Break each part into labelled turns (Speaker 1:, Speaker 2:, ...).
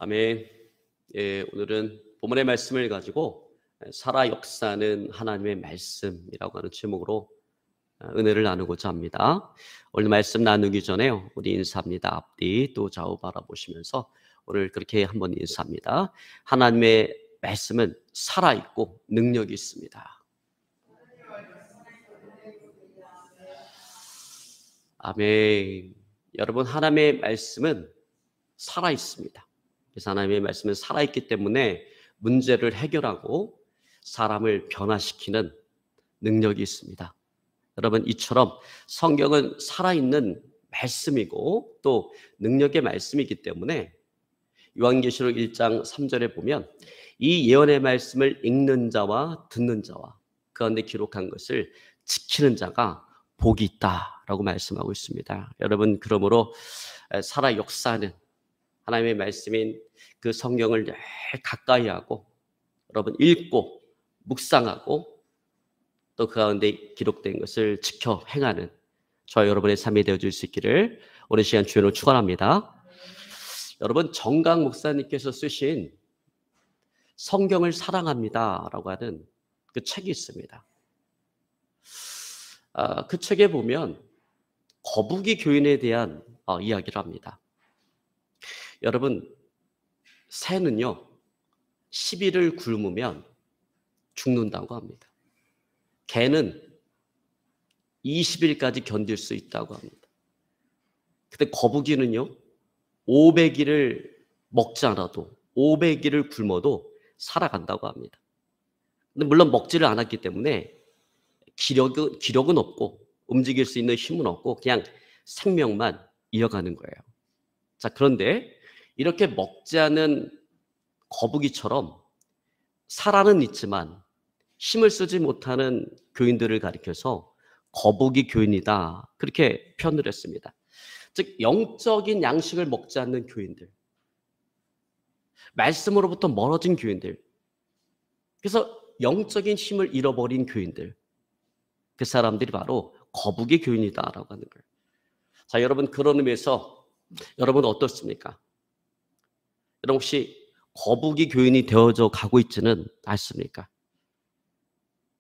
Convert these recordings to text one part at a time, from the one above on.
Speaker 1: 아멘. 예, 오늘은 본문의 말씀을 가지고 살아 역사는 하나님의 말씀이라고 하는 제목으로 은혜를 나누고자 합니다. 오늘 말씀 나누기 전에 우리 인사합니다. 앞뒤 또 좌우 바라보시면서 오늘 그렇게 한번 인사합니다. 하나님의 말씀은 살아있고 능력이 있습니다. 아멘. 여러분, 하나님의 말씀은 살아있습니다. 그래서 하나님의 말씀은 살아있기 때문에 문제를 해결하고 사람을 변화시키는 능력이 있습니다. 여러분, 이처럼 성경은 살아있는 말씀이고 또 능력의 말씀이기 때문에 요한계시록 1장 3절에 보면 이 예언의 말씀을 읽는 자와 듣는 자와 그 가운데 기록한 것을 지키는 자가 복이 있다라고 말씀하고 있습니다. 여러분, 그러므로 살아 역사하는 하나님의 말씀인 그 성경을 늘 가까이 하고 여러분 읽고 묵상하고 또 그 가운데 기록된 것을 지켜 행하는 저와 여러분의 삶이 되어줄 수 있기를 오늘 시간 주연으로 축원합니다. 여러분, 정강 목사님께서 쓰신 성경을 사랑합니다라고 하는 그 책이 있습니다. 그 책에 보면 거북이 교인에 대한 이야기를 합니다. 여러분, 새는요 10일을 굶으면 죽는다고 합니다. 개는 20일까지 견딜 수 있다고 합니다. 근데 거북이는요 500일을 먹지 않아도 500일을 굶어도 살아간다고 합니다. 근데 물론 먹지를 않았기 때문에 기력은 없고 움직일 수 있는 힘은 없고 그냥 생명만 이어가는 거예요. 자, 그런데 이렇게 먹지 않은 거북이처럼 살아는 있지만 힘을 쓰지 못하는 교인들을 가리켜서 거북이 교인이다, 그렇게 표현을 했습니다. 즉 영적인 양식을 먹지 않는 교인들, 말씀으로부터 멀어진 교인들, 그래서 영적인 힘을 잃어버린 교인들, 그 사람들이 바로 거북이 교인이다라고 하는 거예요. 자, 여러분, 그런 의미에서 여러분 어떻습니까? 여러분 혹시 거북이 교인이 되어져 가고 있지는 않습니까?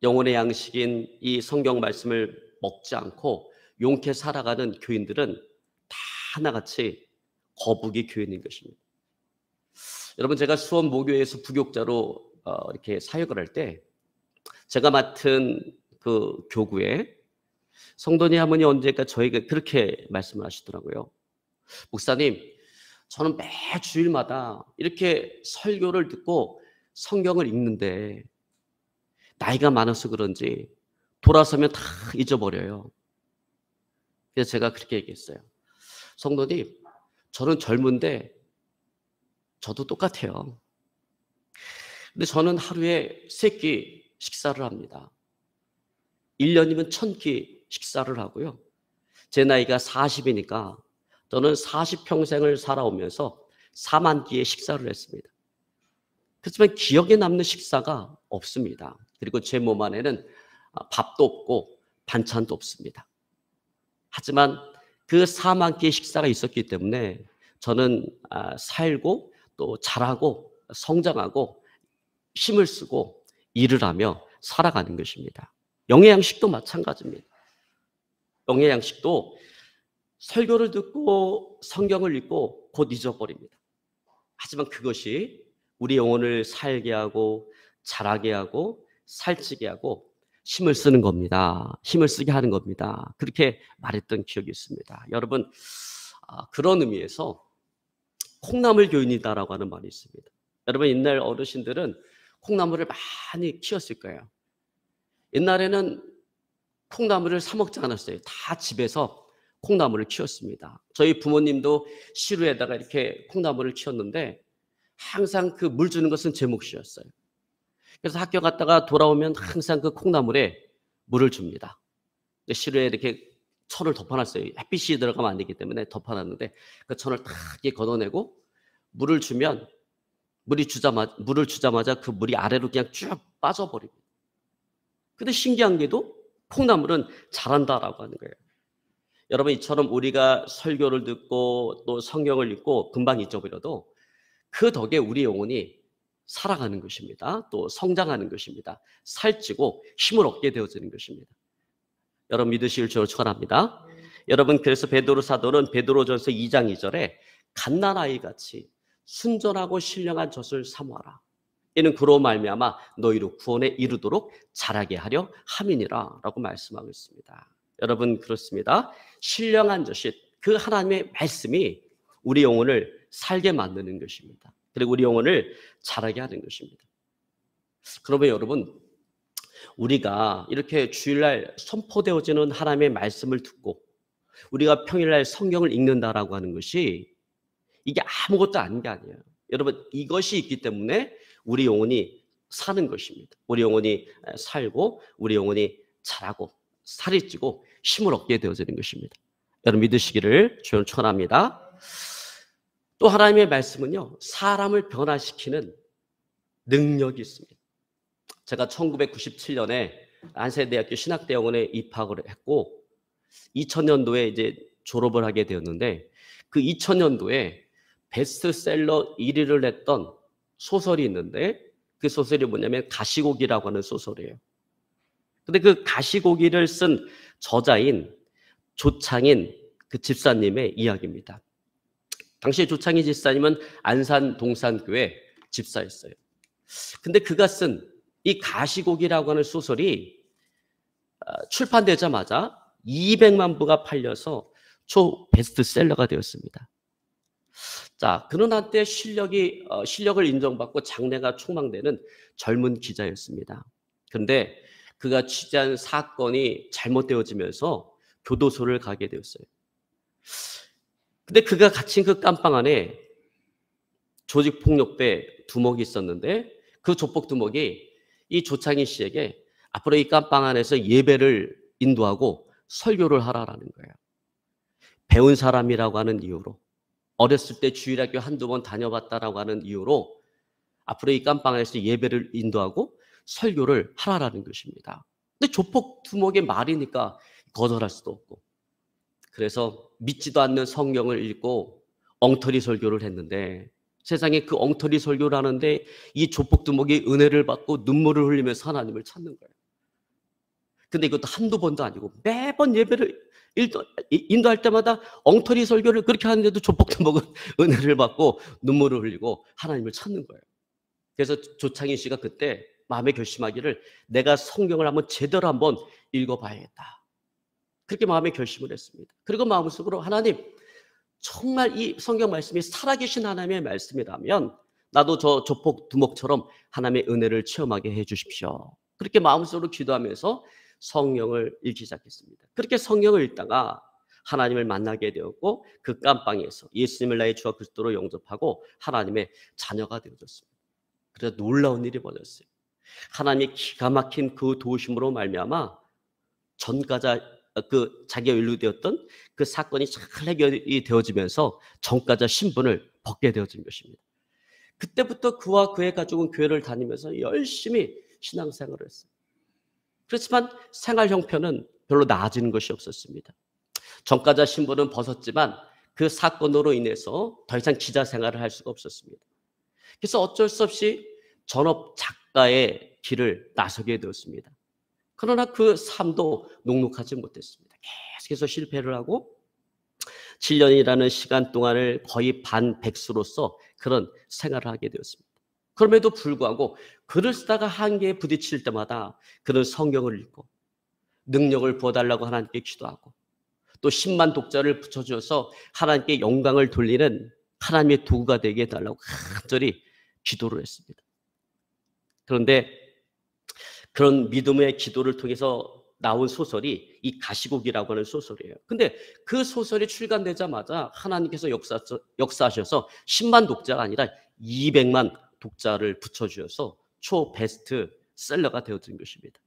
Speaker 1: 영혼의 양식인 이 성경 말씀을 먹지 않고 용케 살아가는 교인들은 다 하나같이 거북이 교인인 것입니다. 여러분, 제가 수원 모교에서 부교육자로 이렇게 사역을 할 때 제가 맡은 그 교구에 성도님 한 분이 언제까 저에게 그렇게 말씀을 하시더라고요. 목사님, 저는 매 주일마다 이렇게 설교를 듣고 성경을 읽는데 나이가 많아서 그런지 돌아서면 다 잊어버려요. 그래서 제가 그렇게 얘기했어요. 성도님, 저는 젊은데 저도 똑같아요. 근데 저는 하루에 3끼 식사를 합니다. 1년이면 1000끼 식사를 하고요. 제 나이가 40이니까 저는 40평생을 살아오면서 4만 끼의 식사를 했습니다. 그렇지만 기억에 남는 식사가 없습니다. 그리고 제 몸 안에는 밥도 없고 반찬도 없습니다. 하지만 그 4만 끼의 식사가 있었기 때문에 저는 살고 또 자라고 성장하고 힘을 쓰고 일을 하며 살아가는 것입니다. 영의 양식도 마찬가지입니다. 영의 양식도 설교를 듣고 성경을 읽고 곧 잊어버립니다. 하지만 그것이 우리 영혼을 살게 하고 자라게 하고 살찌게 하고 힘을 쓰는 겁니다. 힘을 쓰게 하는 겁니다. 그렇게 말했던 기억이 있습니다. 여러분, 그런 의미에서 콩나물 교인이다라고 하는 말이 있습니다. 여러분, 옛날 어르신들은 콩나물을 많이 키웠을 거예요. 옛날에는 콩나물을 사 먹지 않았어요. 다 집에서 콩나물을 키웠습니다. 저희 부모님도 시루에다가 이렇게 콩나물을 키웠는데 항상 그 물 주는 것은 제 몫이었어요. 그래서 학교 갔다가 돌아오면 항상 그 콩나물에 물을 줍니다. 시루에 이렇게 천을 덮어놨어요. 햇빛이 들어가면 안 되기 때문에 덮어놨는데 그 천을 탁 걷어내고 물을 주면 물을 주자마자 그 물이 아래로 그냥 쭉 빠져버립니다. 근데 신기한 게도 콩나물은 자란다라고 하는 거예요. 여러분, 이처럼 우리가 설교를 듣고 또 성경을 읽고 금방 잊어버려도 그 덕에 우리 영혼이 살아가는 것입니다. 또 성장하는 것입니다. 살찌고 힘을 얻게 되어지는 것입니다. 여러분 믿으시길 저는 축원합니다. 여러분 그래서 베드로 사도는 베드로전서 2장 2절에 갓난아이 같이 순전하고 신령한 젖을 사모하라. 이는 그로 말미암아 너희로 구원에 이르도록 자라게 하려 함이니라 라고 말씀하고 있습니다. 여러분 그렇습니다. 신령한 젖이 그 하나님의 말씀이 우리 영혼을 살게 만드는 것입니다. 그리고 우리 영혼을 자라게 하는 것입니다. 그러면 여러분 우리가 이렇게 주일날 선포되어지는 하나님의 말씀을 듣고 우리가 평일날 성경을 읽는다라고 하는 것이 이게 아무것도 아닌 게 아니에요. 여러분 이것이 있기 때문에 우리 영혼이 사는 것입니다. 우리 영혼이 살고 우리 영혼이 자라고 살이 찌고 힘을 얻게 되어지는 것입니다. 여러분 믿으시기를 주님 축원합니다. 또 하나님의 말씀은요 사람을 변화시키는 능력이 있습니다. 제가 1997년에 안세대학교 신학대학원에 입학을 했고 2000년도에 이제 졸업을 하게 되었는데 그 2000년도에 베스트셀러 1위를 했던 소설이 있는데 그 소설이 뭐냐면 가시고기라고 하는 소설이에요. 근데 그 가시고기를 쓴 저자인 조창인 그 집사님의 이야기입니다. 당시 조창인 집사님은 안산 동산교회 집사였어요. 근데 그가 쓴 이 가시고기라고 하는 소설이 출판되자마자 200만 부가 팔려서 초 베스트셀러가 되었습니다. 자, 그는 한때 실력을 인정받고 장래가 촉망되는 젊은 기자였습니다. 그런데 그가 취재한 사건이 잘못되어지면서 교도소를 가게 되었어요. 근데 그가 갇힌 그 깜빵 안에 조직폭력배 두목이 있었는데 그 조폭 두목이 이 조창인 씨에게 앞으로 이 깜빵 안에서 예배를 인도하고 설교를 하라라는 거예요. 배운 사람이라고 하는 이유로 어렸을 때 주일학교 한두 번 다녀봤다라고 하는 이유로 앞으로 이 깜빵 안에서 예배를 인도하고 설교를 하라라는 것입니다. 근데 조폭 두목의 말이니까 거절할 수도 없고 그래서 믿지도 않는 성경을 읽고 엉터리 설교를 했는데 세상에 그 엉터리 설교를 하는데 이 조폭 두목이 은혜를 받고 눈물을 흘리면서 하나님을 찾는 거예요. 근데 이것도 한두 번도 아니고 매번 예배를 인도할 때마다 엉터리 설교를 그렇게 하는데도 조폭 두목은 은혜를 받고 눈물을 흘리고 하나님을 찾는 거예요. 그래서 조창인 씨가 그때 마음에 결심하기를 내가 성경을 한번 제대로 한번 읽어봐야겠다. 그렇게 마음에 결심을 했습니다. 그리고 마음속으로 하나님 정말 이 성경 말씀이 살아계신 하나님의 말씀이라면 나도 저 조폭 두목처럼 하나님의 은혜를 체험하게 해주십시오. 그렇게 마음속으로 기도하면서 성경을 읽기 시작했습니다. 그렇게 성경을 읽다가 하나님을 만나게 되었고 그 깜빵에서 예수님을 나의 주와 그리스도로 영접하고 하나님의 자녀가 되어졌습니다. 그래서 놀라운 일이 벌어졌어요. 하나님의 기가 막힌 그 도우심으로 말미암아 전가자 그 자기가 연루되었던 그 사건이 잘 해결이 되어지면서 전가자 신분을 벗게 되어진 것입니다. 그때부터 그와 그의 가족은 교회를 다니면서 열심히 신앙생활을 했어요. 그렇지만 생활 형편은 별로 나아지는 것이 없었습니다. 전가자 신분은 벗었지만 그 사건으로 인해서 더 이상 기자 생활을 할 수가 없었습니다. 그래서 어쩔 수 없이 전업 작가의 길을 나서게 되었습니다. 그러나 그 삶도 녹록하지 못했습니다. 계속해서 실패를 하고 7년이라는 시간 동안을 거의 반백수로서 그런 생활을 하게 되었습니다. 그럼에도 불구하고 글을 쓰다가 한계에 부딪힐 때마다 그는 성경을 읽고 능력을 부어달라고 하나님께 기도하고 또 10만 독자를 붙여주어서 하나님께 영광을 돌리는 하나님의 도구가 되게 해달라고 간절히 기도를 했습니다. 그런데 그런 믿음의 기도를 통해서 나온 소설이 이 가시고기라고 하는 소설이에요. 근데 그 소설이 출간되자마자 하나님께서 역사하셔서 10만 독자가 아니라 200만 독자를 붙여주셔서 초 베스트셀러가 되어진 것입니다.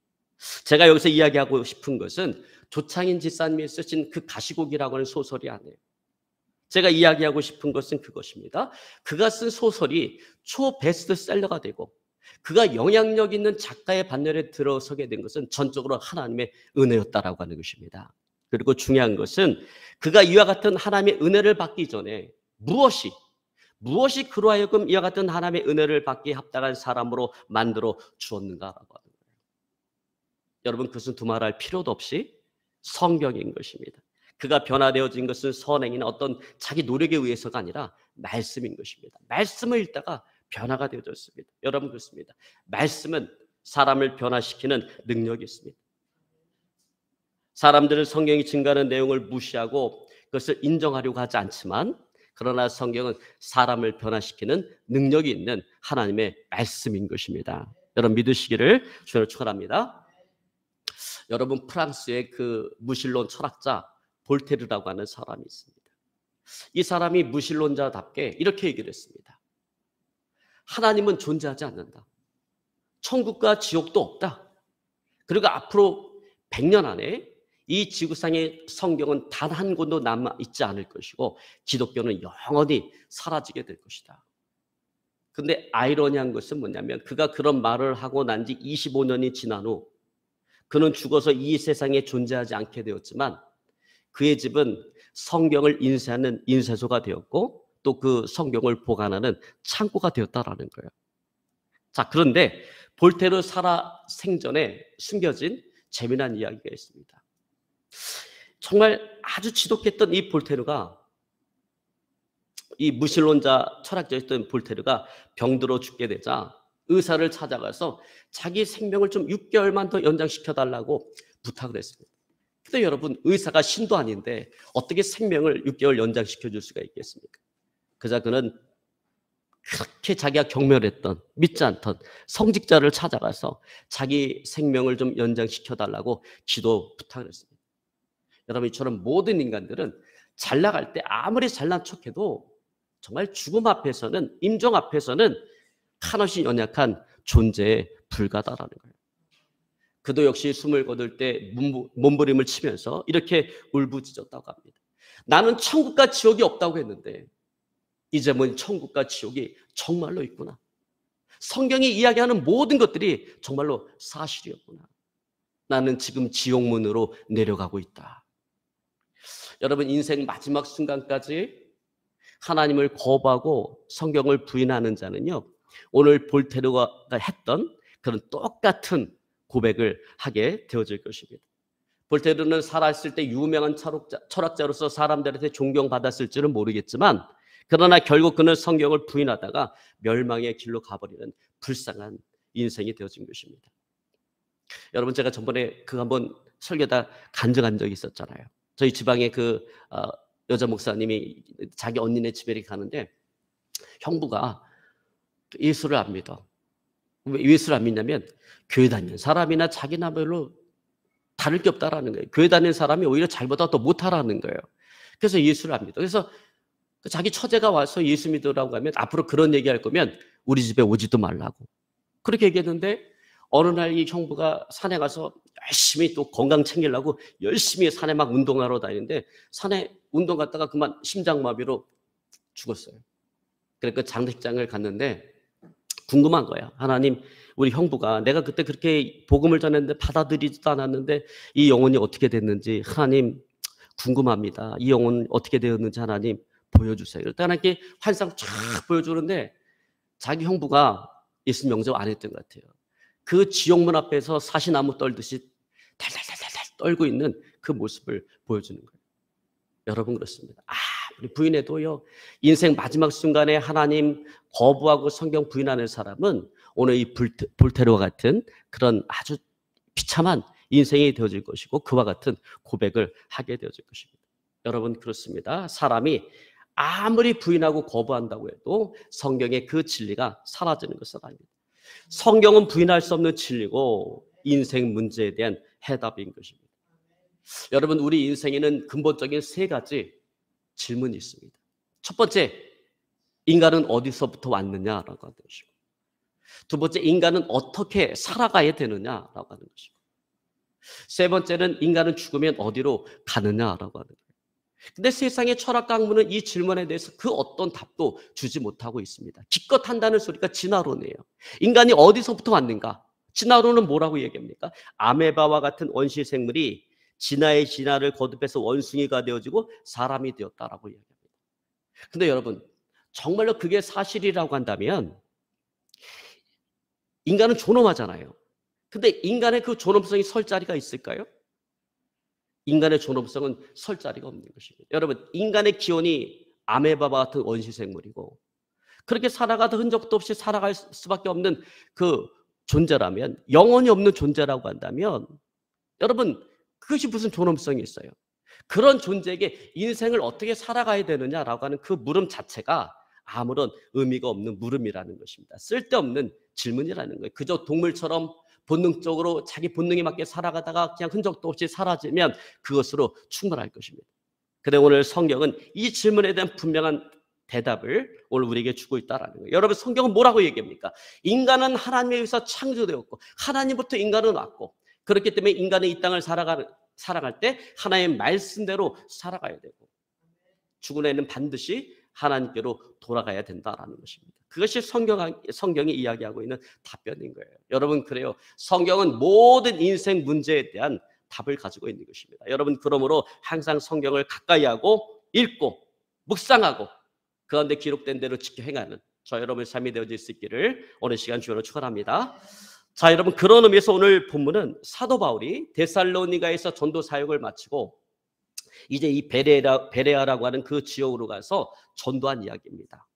Speaker 1: 제가 여기서 이야기하고 싶은 것은 조창인 집사님이 쓰신 그 가시고기라고 하는 소설이 아니에요. 제가 이야기하고 싶은 것은 그것입니다. 그가 쓴 소설이 초 베스트셀러가 되고 그가 영향력 있는 작가의 반열에 들어서게 된 것은 전적으로 하나님의 은혜였다라고 하는 것입니다. 그리고 중요한 것은 그가 이와 같은 하나님의 은혜를 받기 전에 무엇이 무엇이 그로 하여금 이와 같은 하나님의 은혜를 받기에 합당한 사람으로 만들어 주었는가라고 하는 거예요. 여러분, 그것은 두말할 필요도 없이 성경인 것입니다. 그가 변화되어진 것은 선행이나 어떤 자기 노력에 의해서가 아니라 말씀인 것입니다. 말씀을 읽다가 변화가 되어졌습니다. 여러분, 그렇습니다. 말씀은 사람을 변화시키는 능력이 있습니다. 사람들은 성경이 증가하는 내용을 무시하고 그것을 인정하려고 하지 않지만, 그러나 성경은 사람을 변화시키는 능력이 있는 하나님의 말씀인 것입니다. 여러분, 믿으시기를 주님으로 축원합니다. 여러분, 프랑스의 그 무신론 철학자 볼테르라고 하는 사람이 있습니다. 이 사람이 무신론자답게 이렇게 얘기를 했습니다. 하나님은 존재하지 않는다. 천국과 지옥도 없다. 그리고 앞으로 100년 안에 이 지구상의 성경은 단 한 권도 남아있지 않을 것이고 기독교는 영원히 사라지게 될 것이다. 근데 아이러니한 것은 뭐냐면, 그가 그런 말을 하고 난 지 25년이 지난 후 그는 죽어서 이 세상에 존재하지 않게 되었지만, 그의 집은 성경을 인쇄하는 인쇄소가 되었고 또 그 성경을 보관하는 창고가 되었다라는 거예요. 자, 그런데 볼테르 살아 생전에 숨겨진 재미난 이야기가 있습니다. 정말 아주 지독했던 이 볼테르가, 이 무신론자 철학자였던 볼테르가 병들어 죽게 되자 의사를 찾아가서 자기 생명을 좀 6개월만 더 연장시켜 달라고 부탁을 했습니다. 근데 여러분, 의사가 신도 아닌데 어떻게 생명을 6개월 연장시켜 줄 수가 있겠습니까? 그자 그는 그렇게 자기가 경멸했던, 믿지 않던 성직자를 찾아가서 자기 생명을 좀 연장시켜 달라고 기도 부탁을 했습니다. 여러분, 이처럼 모든 인간들은 잘 나갈 때 아무리 잘난 척해도 정말 죽음 앞에서는, 임종 앞에서는 한없이 연약한 존재에 불과하다라는 거예요. 그도 역시 숨을 거둘 때 몸부림을 치면서 이렇게 울부짖었다고 합니다. 나는 천국과 지옥이 없다고 했는데 이제 뭐 천국과 지옥이 정말로 있구나. 성경이 이야기하는 모든 것들이 정말로 사실이었구나. 나는 지금 지옥문으로 내려가고 있다. 여러분, 인생 마지막 순간까지 하나님을 거부하고 성경을 부인하는 자는요, 오늘 볼테르가 했던 그런 똑같은 고백을 하게 되어질 것입니다. 볼테르는 살아있을 때 유명한 철학자로서 사람들한테 존경받았을지는 모르겠지만, 그러나 결국 그는 성경을 부인하다가 멸망의 길로 가버리는 불쌍한 인생이 되어진 것입니다. 여러분, 제가 전번에 그 한번 설교다 간증한 적이 있었잖아요. 저희 지방에 그 여자 목사님이 자기 언니네 집에 가는데 형부가 예수를 안 믿어. 왜 예수를 안 믿냐면, 교회 다니는 사람이나 자기나 별로 다를 게 없다라는 거예요. 교회 다니는 사람이 오히려 자기보다 더 못하라는 거예요. 그래서 예수를 안 믿어. 그래서 자기 처제가 와서 예수 믿으라고 하면, 앞으로 그런 얘기할 거면 우리 집에 오지도 말라고 그렇게 얘기했는데, 어느 날 이 형부가 산에 가서 열심히 또 건강 챙기려고 열심히 산에 막 운동하러 다니는데, 산에 운동 갔다가 그만 심장마비로 죽었어요. 그러니까 장례식장을 갔는데 궁금한 거야. 하나님, 우리 형부가 내가 그때 그렇게 복음을 전했는데 받아들이지도 않았는데 이 영혼이 어떻게 됐는지 하나님 궁금합니다. 이 영혼 어떻게 되었는지 하나님 보여주세요. 그랬더니 하나님께 환상 쫙 보여주는데 자기 형부가 예수 명절 안 했던 것 같아요. 그 지옥문 앞에서 사시나무 떨듯이 달달달달 떨고 있는 그 모습을 보여주는 거예요. 여러분, 그렇습니다. 우리 부인해도요, 인생 마지막 순간에 하나님 거부하고 성경 부인하는 사람은 오늘 이 볼테르와 같은 그런 아주 비참한 인생이 되어질 것이고 그와 같은 고백을 하게 되어질 것입니다. 여러분, 그렇습니다. 사람이 아무리 부인하고 거부한다고 해도 성경의 그 진리가 사라지는 것은 아닙니다. 성경은 부인할 수 없는 진리고 인생 문제에 대한 해답인 것입니다. 여러분, 우리 인생에는 근본적인 세 가지 질문이 있습니다. 첫 번째, 인간은 어디서부터 왔느냐라고 하는 것이고, 두 번째, 인간은 어떻게 살아가야 되느냐라고 하는 것이고, 세 번째는 인간은 죽으면 어디로 가느냐라고 하는 거예요. 근데 세상의 철학 강문은 이 질문에 대해서 그 어떤 답도 주지 못하고 있습니다. 기껏 한다는 소리가 진화론이에요. 인간이 어디서부터 왔는가? 진화론은 뭐라고 얘기합니까? 아메바와 같은 원시 생물이 진화의 진화를 거듭해서 원숭이가 되어지고 사람이 되었다라고 얘기합니다. 근데 여러분, 정말로 그게 사실이라고 한다면 인간은 존엄하잖아요. 근데 인간의 그 존엄성이 설 자리가 있을까요? 인간의 존엄성은 설 자리가 없는 것입니다. 여러분, 인간의 기원이 아메바와 같은 원시 생물이고 그렇게 살아가도 흔적도 없이 살아갈 수밖에 없는 그 존재라면, 영혼이 없는 존재라고 한다면 여러분, 그것이 무슨 존엄성이 있어요? 그런 존재에게 인생을 어떻게 살아가야 되느냐라고 하는 그 물음 자체가 아무런 의미가 없는 물음이라는 것입니다. 쓸데없는 질문이라는 거예요. 그저 동물처럼 본능적으로 자기 본능에 맞게 살아가다가 그냥 흔적도 없이 사라지면 그것으로 충분할 것입니다. 그런데 오늘 성경은 이 질문에 대한 분명한 대답을 오늘 우리에게 주고 있다는 거예요. 여러분, 성경은 뭐라고 얘기합니까? 인간은 하나님에 의해서 창조되었고 하나님부터 인간은 왔고 그렇기 때문에 인간은 이 땅을 살아갈 때 하나님의 말씀대로 살아가야 되고 죽은 애는 반드시 하나님께로 돌아가야 된다라는 것입니다. 그것이 성경이 이야기하고 있는 답변인 거예요. 여러분, 그래요. 성경은 모든 인생 문제에 대한 답을 가지고 있는 것입니다. 여러분, 그러므로 항상 성경을 가까이 하고 읽고 묵상하고 그 가운데 기록된 대로 지켜 행하는 저 여러분의 삶이 되어질 수 있기를 오늘 시간 주여로 축원합니다. 자, 여러분, 그런 의미에서 오늘 본문은 사도 바울이 데살로니가에서 전도 사역을 마치고 이제 이 베레아라고 하는 그 지역으로 가서 전도한 이야기입니다.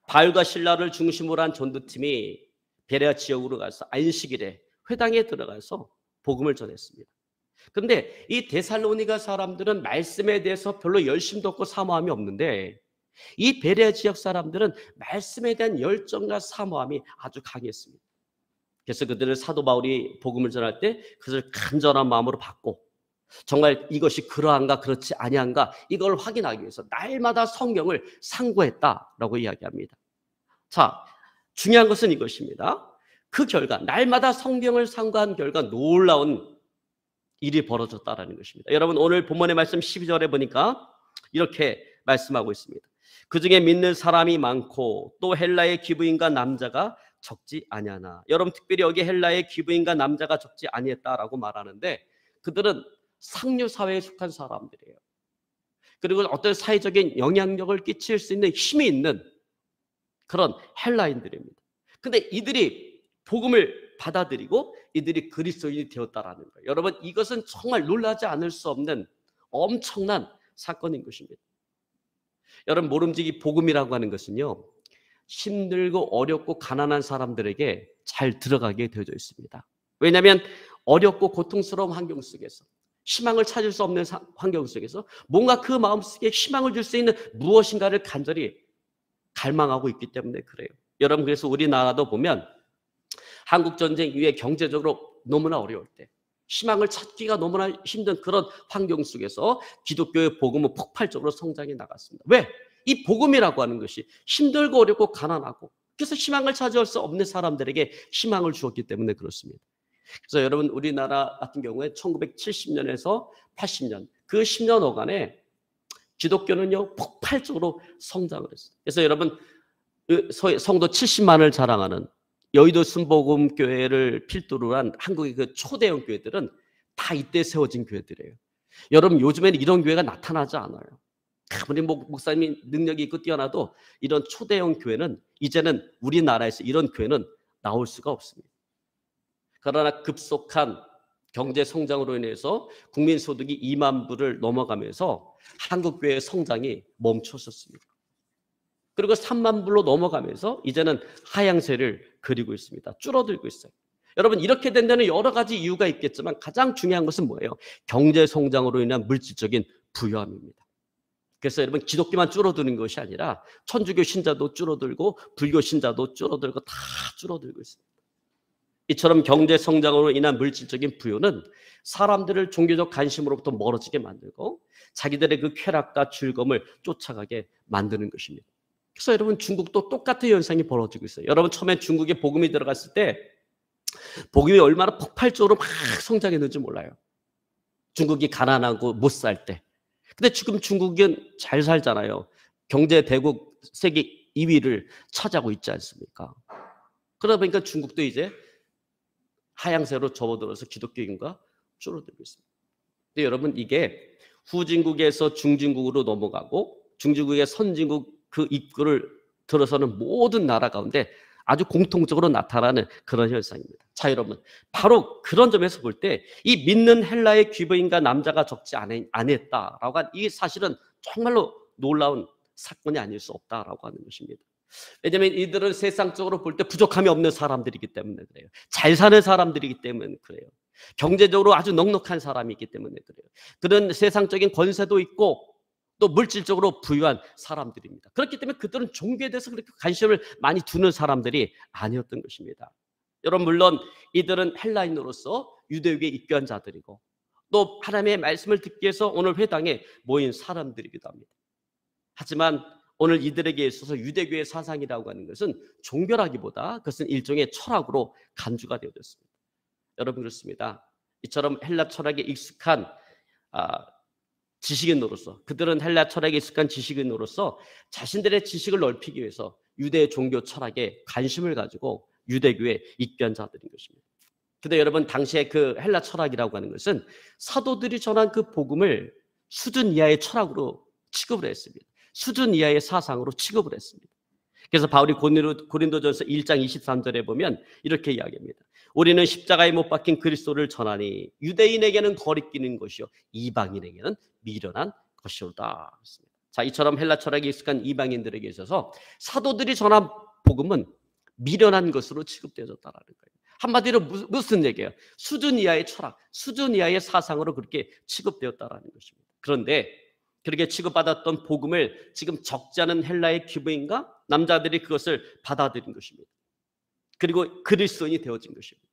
Speaker 1: 바울과 실라를 중심으로 한 전도팀이 베레아 지역으로 가서 안식일에 회당에 들어가서 복음을 전했습니다. 그런데 이 데살로니가 사람들은 말씀에 대해서 별로 열심도 없고 사모함이 없는데 이 베레아 지역 사람들은 말씀에 대한 열정과 사모함이 아주 강했습니다. 그래서 그들을 사도 바울이 복음을 전할 때 그것을 간절한 마음으로 받고 정말 이것이 그러한가 그렇지 아니한가 이걸 확인하기 위해서 날마다 성경을 상고했다라고 이야기합니다. 자, 중요한 것은 이것입니다. 그 결과 날마다 성경을 상고한 결과 놀라운 일이 벌어졌다라는 것입니다. 여러분, 오늘 본문의 말씀 12절에 보니까 이렇게 말씀하고 있습니다. 그중에 믿는 사람이 많고 또 헬라의 기브인과 남자가 적지 아니하나. 여러분, 특별히 여기 헬라의 기브인과 남자가 적지 아니했다라고 말하는데 그들은 상류 사회에 속한 사람들이에요. 그리고 어떤 사회적인 영향력을 끼칠 수 있는 힘이 있는 그런 헬라인들입니다. 근데 이들이 복음을 받아들이고 이들이 그리스도인이 되었다라는 거예요. 여러분, 이것은 정말 놀라지 않을 수 없는 엄청난 사건인 것입니다. 여러분, 모름지기 복음이라고 하는 것은요, 힘들고 어렵고 가난한 사람들에게 잘 들어가게 되어져 있습니다. 왜냐하면 어렵고 고통스러운 환경 속에서 희망을 찾을 수 없는 환경 속에서 뭔가 그 마음속에 희망을 줄 수 있는 무엇인가를 간절히 갈망하고 있기 때문에 그래요. 여러분, 그래서 우리나라도 보면 한국전쟁 이후에 경제적으로 너무나 어려울 때 희망을 찾기가 너무나 힘든 그런 환경 속에서 기독교의 복음은 폭발적으로 성장해 나갔습니다. 왜? 이 복음이라고 하는 것이 힘들고 어렵고 가난하고 그래서 희망을 찾을 수 없는 사람들에게 희망을 주었기 때문에 그렇습니다. 그래서 여러분, 우리나라 같은 경우에 1970년에서 80년 그 10년여간에 기독교는요 폭발적으로 성장을 했어요. 그래서 여러분, 성도 70만을 자랑하는 여의도 순복음교회를 필두로 한 한국의 그 초대형 교회들은 다 이때 세워진 교회들이에요. 여러분, 요즘에는 이런 교회가 나타나지 않아요. 아무리 목사님이 능력이 있고 뛰어나도 이런 초대형 교회는 이제는 우리나라에서 이런 교회는 나올 수가 없습니다. 그러나 급속한 경제 성장으로 인해서 국민 소득이 2만 불을 넘어가면서 한국 교회의 성장이 멈췄었습니다. 그리고 3만 불로 넘어가면서 이제는 하향세를 그리고 있습니다. 줄어들고 있어요. 여러분, 이렇게 된 데는 여러 가지 이유가 있겠지만 가장 중요한 것은 뭐예요? 경제 성장으로 인한 물질적인 부유함입니다. 그래서 여러분, 기독교만 줄어드는 것이 아니라 천주교 신자도 줄어들고 불교 신자도 줄어들고 다 줄어들고 있습니다. 이처럼 경제 성장으로 인한 물질적인 부유는 사람들을 종교적 관심으로부터 멀어지게 만들고 자기들의 그 쾌락과 즐거움을 쫓아가게 만드는 것입니다. 그래서 여러분, 중국도 똑같은 현상이 벌어지고 있어요. 여러분, 처음에 중국에 복음이 들어갔을 때 복음이 얼마나 폭발적으로 막 성장했는지 몰라요. 중국이 가난하고 못 살 때. 근데 지금 중국은 잘 살잖아요. 경제 대국 세계 2위를 차지하고 있지 않습니까? 그러다 보니까 중국도 이제 하향세로 접어들어서 기독교인과 줄어들고 있습니다. 근데 여러분, 이게 후진국에서 중진국으로 넘어가고 중진국의 선진국 그 입구를 들어서는 모든 나라 가운데 아주 공통적으로 나타나는 그런 현상입니다. 자, 여러분, 바로 그런 점에서 볼 때 이 믿는 헬라의 귀부인과 남자가 적지 않았다라고 한 이 사실은 정말로 놀라운 사건이 아닐 수 없다라고 하는 것입니다. 왜냐하면 이들은 세상적으로 볼 때 부족함이 없는 사람들이기 때문에 그래요. 잘 사는 사람들이기 때문에 그래요. 경제적으로 아주 넉넉한 사람이기 때문에 그래요. 그런 세상적인 권세도 있고 또 물질적으로 부유한 사람들입니다. 그렇기 때문에 그들은 종교에 대해서 그렇게 관심을 많이 두는 사람들이 아니었던 것입니다. 여러분, 물론 이들은 헬라인으로서 유대교에 입교한 자들이고 또 하나님의 말씀을 듣기 위해서 오늘 회당에 모인 사람들이기도 합니다. 하지만 오늘 이들에게 있어서 유대교의 사상이라고 하는 것은 종교라기보다 그것은 일종의 철학으로 간주가 되어졌습니다. 여러분, 그렇습니다. 이처럼 헬라 철학에 익숙한 지식인으로서, 그들은 헬라 철학에 익숙한 지식인으로서 자신들의 지식을 넓히기 위해서 유대 종교 철학에 관심을 가지고 유대교에 입교한 자들인 것입니다. 근데 여러분, 당시에 그 헬라 철학이라고 하는 것은 사도들이 전한 그 복음을 수준 이하의 철학으로 취급을 했습니다. 수준 이하의 사상으로 취급을 했습니다. 그래서 바울이 고린도전서 1장 23절에 보면 이렇게 이야기합니다. 우리는 십자가에 못 박힌 그리스도를 전하니 유대인에게는 거리끼는 것이요 이방인에게는 미련한 것이로다. 자, 이처럼 헬라 철학에 익숙한 이방인들에게 있어서 사도들이 전한 복음은 미련한 것으로 취급되어졌다라는 거예요. 한마디로 무슨 얘기예요? 수준 이하의 철학, 수준 이하의 사상으로 그렇게 취급되었다라는 것입니다. 그런데 그렇게 취급받았던 복음을 지금 적지 않은 헬라의 귀부인과 남자들이 그것을 받아들인 것입니다. 그리고 그리스도인이 되어진 것입니다.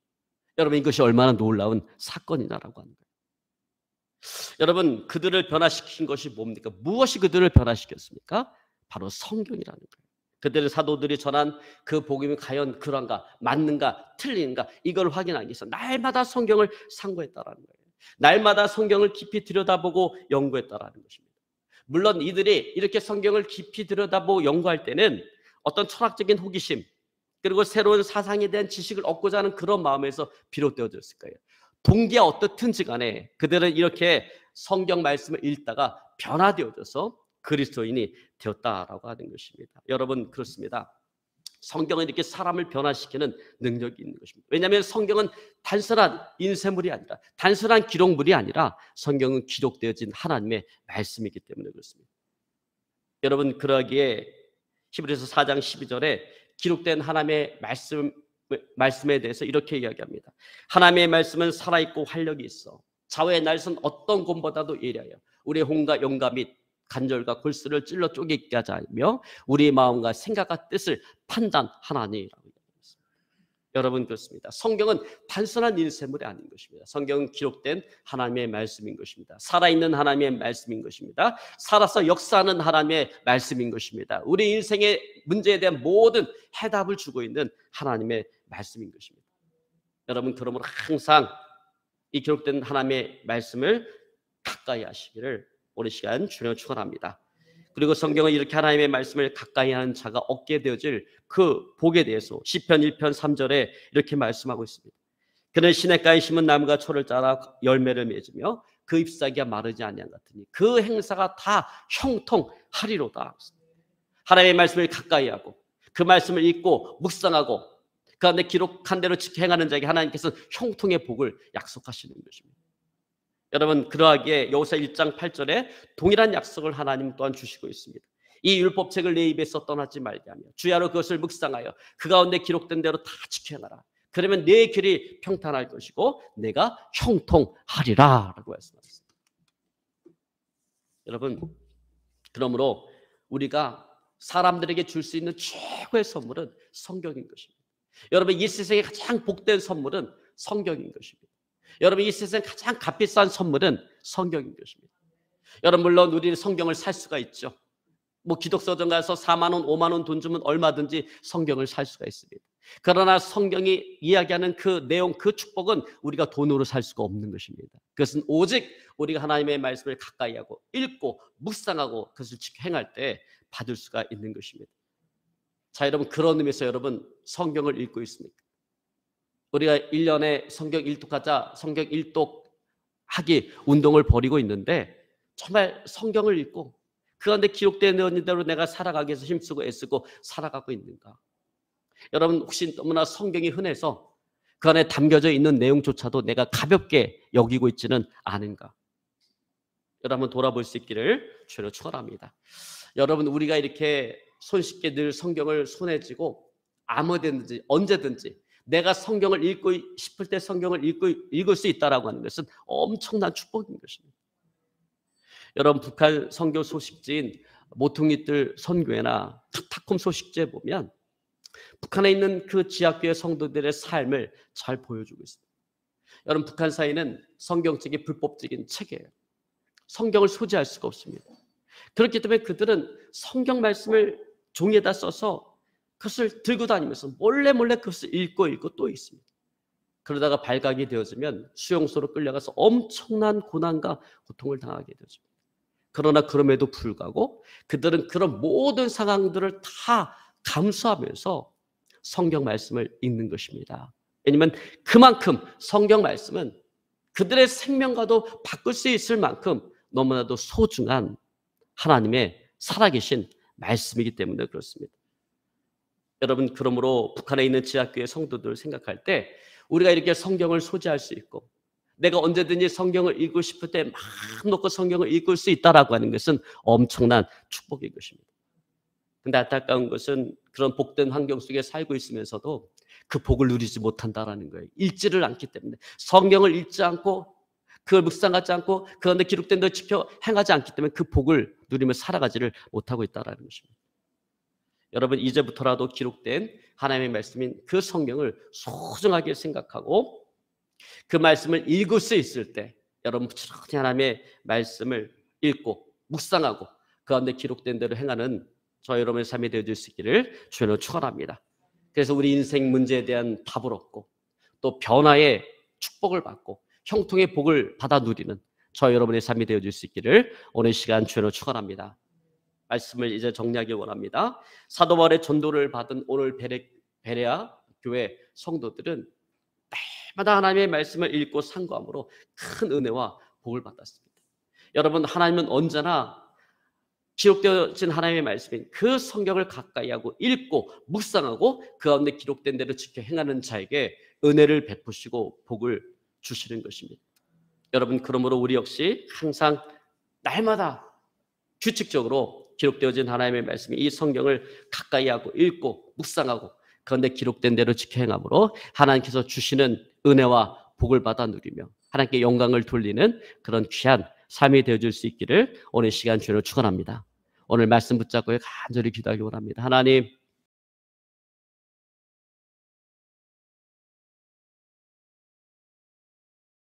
Speaker 1: 여러분, 이것이 얼마나 놀라운 사건이냐라고 하는 거예요. 여러분, 그들을 변화시킨 것이 뭡니까? 무엇이 그들을 변화시켰습니까? 바로 성경이라는 거예요. 그들의 사도들이 전한 그 복음이 과연 그런가, 맞는가, 틀린가, 이걸 확인하기 위해서 날마다 성경을 상고했다라는 거예요. 날마다 성경을 깊이 들여다보고 연구했다라는 것입니다. 물론 이들이 이렇게 성경을 깊이 들여다보고 연구할 때는 어떤 철학적인 호기심, 그리고 새로운 사상에 대한 지식을 얻고자 하는 그런 마음에서 비롯되어졌을 거예요. 동기가 어떻든지 간에 그들은 이렇게 성경 말씀을 읽다가 변화되어져서 그리스도인이 되었다라고 하는 것입니다. 여러분, 그렇습니다. 성경은 이렇게 사람을 변화시키는 능력이 있는 것입니다. 왜냐하면 성경은 단순한 인쇄물이 아니라, 단순한 기록물이 아니라 성경은 기록되어진 하나님의 말씀이기 때문에 그렇습니다. 여러분, 그러기에 히브리서 4장 12절에 기록된 하나님의 말씀에 대해서 이렇게 이야기합니다. 하나님의 말씀은 살아있고 활력이 있어 좌우의 날선 어떤 곰보다도 예리하여 우리의 혼과 영과 및 간절과 골수를 찔러 쪼개게 하자며 우리의 마음과 생각과 뜻을 판단하나니라고 이야기했습니다. 여러분, 그렇습니다. 성경은 단순한 인쇄물이 아닌 것입니다. 성경은 기록된 하나님의 말씀인 것입니다. 살아있는 하나님의 말씀인 것입니다. 살아서 역사하는 하나님의 말씀인 것입니다. 우리 인생의 문제에 대한 모든 해답을 주고 있는 하나님의 말씀인 것입니다. 여러분, 그러므로 항상 이 기록된 하나님의 말씀을 가까이 하시기를 오늘 시간 주여 축원합니다. 그리고 성경은 이렇게 하나님의 말씀을 가까이 하는 자가 얻게 되어질 그 복에 대해서 시편 1편 3절에 이렇게 말씀하고 있습니다. 그는 시냇가에 심은 나무가 초를 자라 열매를 맺으며 그 잎사귀가 마르지 아니한 같으니 그 행사가 다 형통하리로다. 하나님의 말씀을 가까이 하고 그 말씀을 읽고 묵상하고 그 안에 기록한 대로 지켜 행하는 자에게 하나님께서는 형통의 복을 약속하시는 것입니다. 여러분, 그러하기에 여호수아 1장 8절에 동일한 약속을 하나님 또한 주시고 있습니다. 이 율법책을 내 입에서 떠나지 말게 하며 주야로 그것을 묵상하여 그 가운데 기록된 대로 다 지켜 행하라. 그러면 내 길이 평탄할 것이고 내가 형통하리라 라고 말씀하셨습니다. 여러분, 그러므로 우리가 사람들에게 줄 수 있는 최고의 선물은 성경인 것입니다. 여러분, 이 세상에 가장 복된 선물은 성경인 것입니다. 여러분, 이 세상에 가장 값비싼 선물은 성경인 것입니다. 여러분, 물론 우리는 성경을 살 수가 있죠. 기독서점 가서 4만 원, 5만 원 돈 주면 얼마든지 성경을 살 수가 있습니다. 그러나 성경이 이야기하는 그 내용, 그 축복은 우리가 돈으로 살 수가 없는 것입니다. 그것은 오직 우리가 하나님의 말씀을 가까이 하고 읽고 묵상하고 그것을 지켜 행할 때 받을 수가 있는 것입니다. 자, 여러분, 그런 의미에서 여러분 성경을 읽고 있습니까? 우리가 1년에 성경 일독하자, 성경 일독하기 운동을 벌이고 있는데 정말 성경을 읽고 그 안에 기록된 대로 내가 살아가기 위해서 힘쓰고 애쓰고 살아가고 있는가? 여러분 혹시 너무나 성경이 흔해서 그 안에 담겨져 있는 내용조차도 내가 가볍게 여기고 있지는 않은가? 여러분 돌아볼 수 있기를 주로 축원합니다. 여러분 우리가 이렇게 손쉽게 늘 성경을 손에 쥐고 아무데든지 언제든지 내가 성경을 읽고 싶을 때 성경을 읽을 수 있다라고 하는 것은 엄청난 축복인 것입니다. 여러분 북한 선교 소식지인 모퉁이들 선교회나 카타콤 소식지에 보면 북한에 있는 그 지하교회 성도들의 삶을 잘 보여주고 있습니다. 여러분 북한사회는 성경책이 불법적인 책이에요. 성경을 소지할 수가 없습니다. 그렇기 때문에 그들은 성경 말씀을 종이에다 써서 그것을 들고 다니면서 몰래 그것을 읽고 또 읽습니다. 그러다가 발각이 되어지면 수용소로 끌려가서 엄청난 고난과 고통을 당하게 되죠. 그러나 그럼에도 불구하고 그들은 그런 모든 상황들을 다 감수하면서 성경 말씀을 읽는 것입니다. 왜냐하면 그만큼 성경 말씀은 그들의 생명과도 바꿀 수 있을 만큼 너무나도 소중한 하나님의 살아계신 말씀이기 때문에 그렇습니다. 여러분 그러므로 북한에 있는 지하교회 성도들을 생각할 때 우리가 이렇게 성경을 소지할 수 있고 내가 언제든지 성경을 읽고 싶을 때 막 놓고 성경을 읽을 수 있다라고 하는 것은 엄청난 축복인 것입니다. 근데 안타까운 것은 그런 복된 환경 속에 살고 있으면서도 그 복을 누리지 못한다라는 거예요. 읽지를 않기 때문에 성경을 읽지 않고 그걸 묵상하지 않고 그 안에 기록된 대로 지켜 행하지 않기 때문에 그 복을 누리며 살아가지를 못하고 있다라는 것입니다. 여러분 이제부터라도 기록된 하나님의 말씀인 그 성경을 소중하게 생각하고 그 말씀을 읽을 수 있을 때 여러분 부지런히 하나님의 말씀을 읽고 묵상하고 그 안에 기록된 대로 행하는 저 여러분의 삶이 되어질 수 있기를 주님으로 축원합니다. 그래서 우리 인생 문제에 대한 답을 얻고 또 변화의 축복을 받고 형통의 복을 받아 누리는 저 여러분의 삶이 되어질 수 있기를 오늘 시간 주님으로 축원합니다. 말씀을 이제 정리하기 원합니다. 사도 바울의 전도를 받은 오늘 베레아 교회 성도들은 때마다 하나님의 말씀을 읽고 상고함으로 큰 은혜와 복을 받았습니다. 여러분 하나님은 언제나 기록되어진 하나님의 말씀인 그 성경을 가까이 하고 읽고 묵상하고 그 가운데 기록된 대로 지켜 행하는 자에게 은혜를 베푸시고 복을 주시는 것입니다. 여러분 그러므로 우리 역시 항상 날마다 규칙적으로 기록되어진 하나님의 말씀이 이 성경을 가까이 하고 읽고 묵상하고 그런데 기록된 대로 지켜 행함으로 하나님께서 주시는 은혜와 복을 받아 누리며 하나님께 영광을 돌리는 그런 귀한 삶이 되어줄 수 있기를 오늘 시간 주님으로 축원합니다. 오늘 말씀 붙잡고 간절히 기도하기 원합니다. 하나님